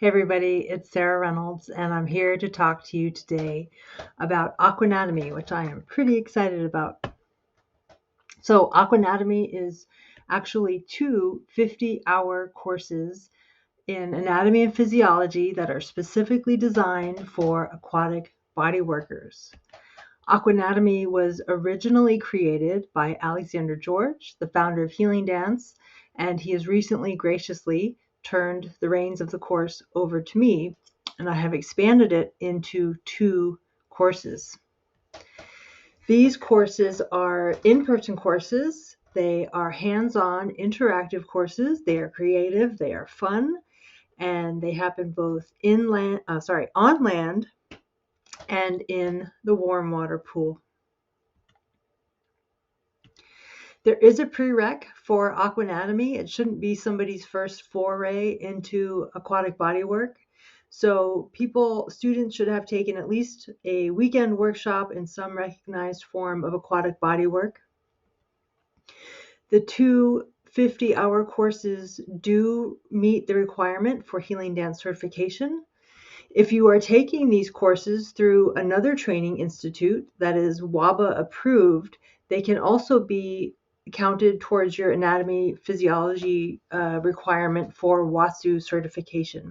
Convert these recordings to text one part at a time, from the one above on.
Hey everybody, it's Sarah Reynolds, and I'm here to talk to you today about Aquanatomy, which I am pretty excited about. So, Aquanatomy is actually two 50-hour courses in anatomy and physiology that are specifically designed for aquatic body workers. Aquanatomy was originally created by Alexander George, the founder of Healing Dance, and he has recently graciously turned the reins of the course over to me, and I have expanded it into two courses. These courses are in-person courses. They are hands-on, interactive courses. They are creative, they are fun, and they happen both on land and in the warm water pool. There is a prereq for Aquanatomy. It shouldn't be somebody's first foray into aquatic bodywork. So students should have taken at least a weekend workshop in some recognized form of aquatic bodywork. The two 50-hour courses do meet the requirement for Healing Dance certification. If you are taking these courses through another training institute that is WABA approved, they can also be counted towards your anatomy physiology requirement for WASU certification.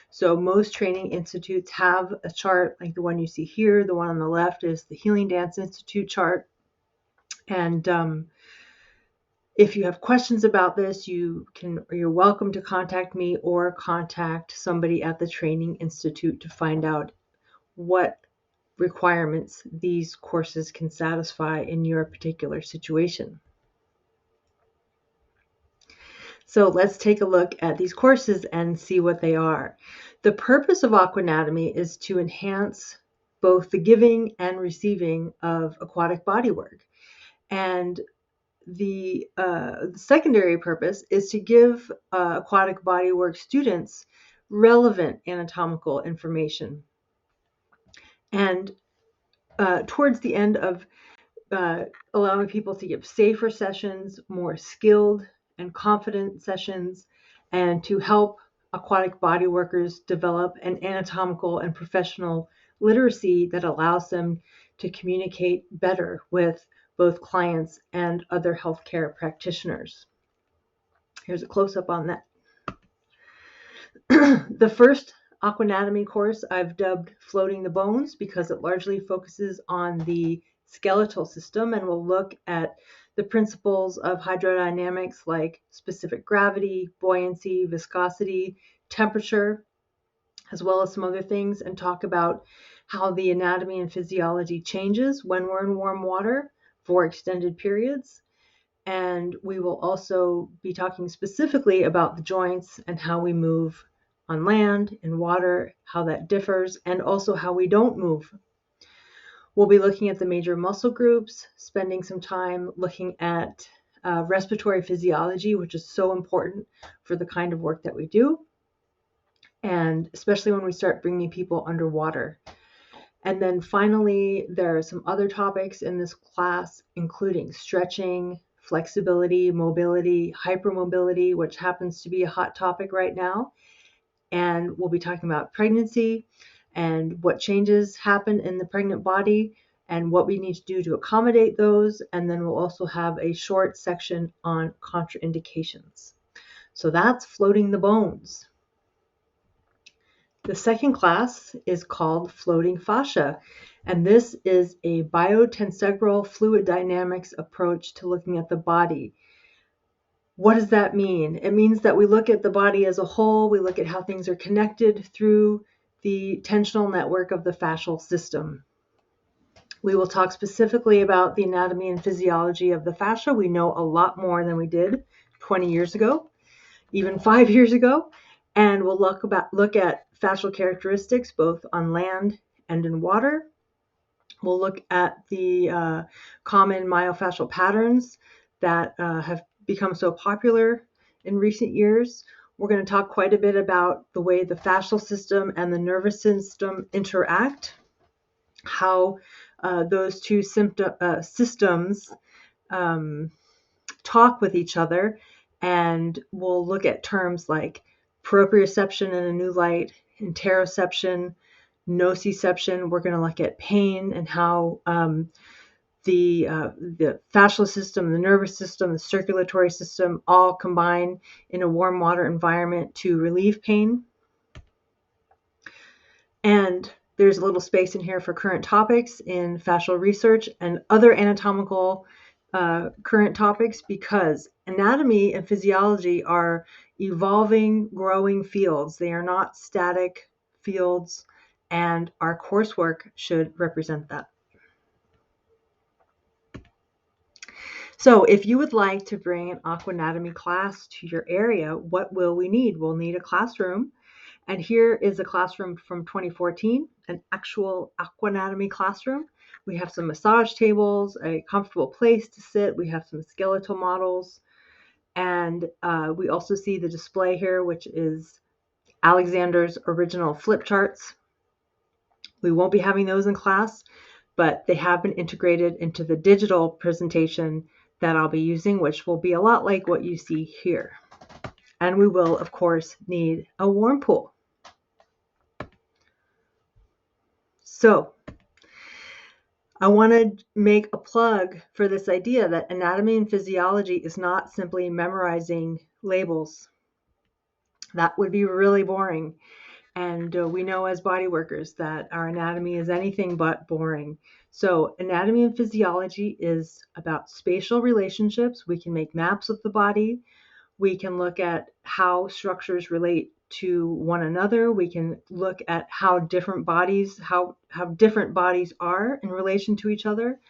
So most training institutes have a chart like the one you see here. The one on the left is the Healing Dance Institute chart. And if you have questions about this, you're welcome to contact me or contact somebody at the training institute to find out what requirements these courses can satisfy in your particular situation. So let's take a look at these courses and see what they are. The purpose of Aquanatomy is to enhance both the giving and receiving of aquatic bodywork. And the secondary purpose is to give aquatic bodywork students relevant anatomical information. And towards the end of allowing people to give safer sessions, more skilled and confident sessions, and to help aquatic body workers develop an anatomical and professional literacy that allows them to communicate better with both clients and other healthcare practitioners. Here's a close-up on that. The first Aquanatomy course I've dubbed Floating the Bones because it largely focuses on the skeletal system and will look at the principles of hydrodynamics like specific gravity, buoyancy, viscosity, temperature, as well as some other things, and talk about how the anatomy and physiology changes when we're in warm water for extended periods. And we will also be talking specifically about the joints and how we move on land, in water, how that differs, and also how we don't move. We'll be looking at the major muscle groups, spending some time looking at respiratory physiology, which is so important for the kind of work that we do, and especially when we start bringing people underwater. And then finally, there are some other topics in this class, including stretching, flexibility, mobility, hypermobility, which happens to be a hot topic right now. And we'll be talking about pregnancy and what changes happen in the pregnant body and what we need to do to accommodate those. And then we'll also have a short section on contraindications. So that's Floating the Bones. The second class is called Floating Fascia, and this is a biotensegral fluid dynamics approach to looking at the body. What does that mean? It means that we look at the body as a whole, we look at how things are connected through the tensional network of the fascial system. We will talk specifically about the anatomy and physiology of the fascia. We know a lot more than we did 20 years ago, even 5 years ago, and we'll look at fascial characteristics both on land and in water. We'll look at the common myofascial patterns that have become so popular in recent years. We're going to talk quite a bit about the way the fascial system and the nervous system interact, how those two systems talk with each other, and we'll look at terms like proprioception in a new light, interoception, nociception. We're going to look at pain and how the fascial system, the nervous system, the circulatory system all combine in a warm water environment to relieve pain. And there's a little space in here for current topics in fascial research and other anatomical current topics, because anatomy and physiology are evolving, growing fields. They are not static fields, and our coursework should represent that. So if you would like to bring an Aquanatomy class to your area, what will we need? We'll need a classroom. And here is a classroom from 2014, an actual Aquanatomy classroom. We have some massage tables, a comfortable place to sit. We have some skeletal models. And we also see the display here, which is Alexander's original flip charts. We won't be having those in class, but they have been integrated into the digital presentation that I'll be using, which will be a lot like what you see here. And we will, of course, need a warm pool. So I want to make a plug for this idea that anatomy and physiology is not simply memorizing labels. That would be really boring. And we know as body workers that our anatomy is anything but boring. So anatomy and physiology is about spatial relationships. We can make maps of the body. We can look at how structures relate to one another. We can look at how different bodies are in relation to each other.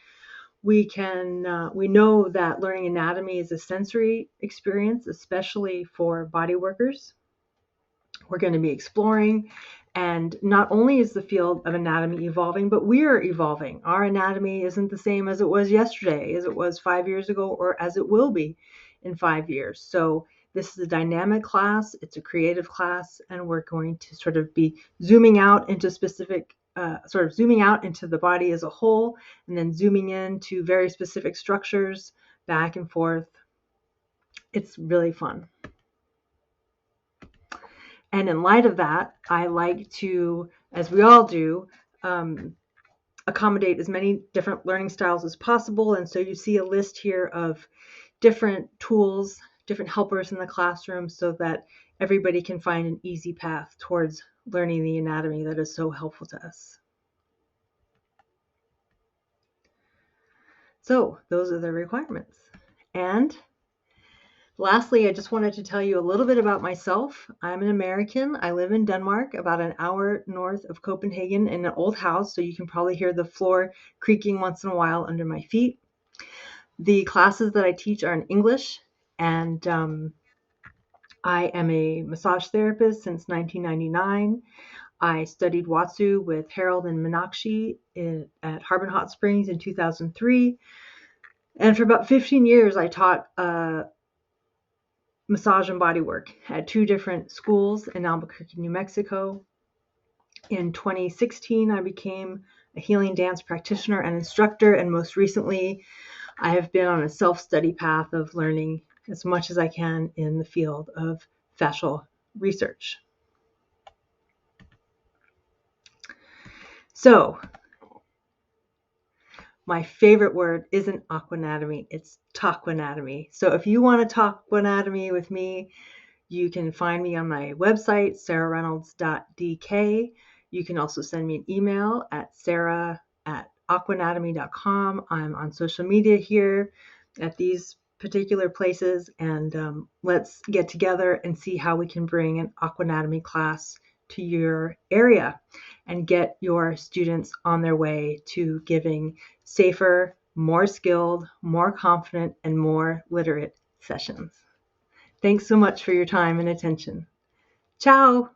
We know that learning anatomy is a sensory experience, especially for body workers. We're going to be exploring, and not only is the field of anatomy evolving, but we're evolving. Our anatomy isn't the same as it was yesterday, as it was 5 years ago, or as it will be in 5 years. So this is a dynamic class, it's a creative class, and we're going to sort of be zooming out into zooming out into the body as a whole, and then zooming into very specific structures, back and forth. It's really fun. And in light of that, I like to, as we all do, accommodate as many different learning styles as possible. And so you see a list here of different tools, different helpers in the classroom, so that everybody can find an easy path towards learning the anatomy that is so helpful to us. So those are the requirements. And lastly, I just wanted to tell you a little bit about myself. I'm an American. I live in Denmark, about an hour north of Copenhagen, in an old house, so you can probably hear the floor creaking once in a while under my feet. The classes that I teach are in English, and I am a massage therapist since 1999. I studied Watsu with Harold and Meenakshi at Harbin Hot Springs in 2003. And for about 15 years, I taught massage and body work at 2 different schools in Albuquerque, New Mexico. In 2016, I became a healing dance practitioner and instructor, and most recently, I have been on a self-study path of learning as much as I can in the field of fascial research. So, my favorite word isn't aquanatomy, it's talkanatomy. So if you want to talk aquanatomy with me, you can find me on my website, sarahreynolds.dk. You can also send me an email at sarah@aquanatomy.com. I'm on social media here at these particular places, and let's get together and see how we can bring an aquanatomy class to your area and get your students on their way to giving safer, more skilled, more confident, and more literate sessions. Thanks so much for your time and attention. Ciao!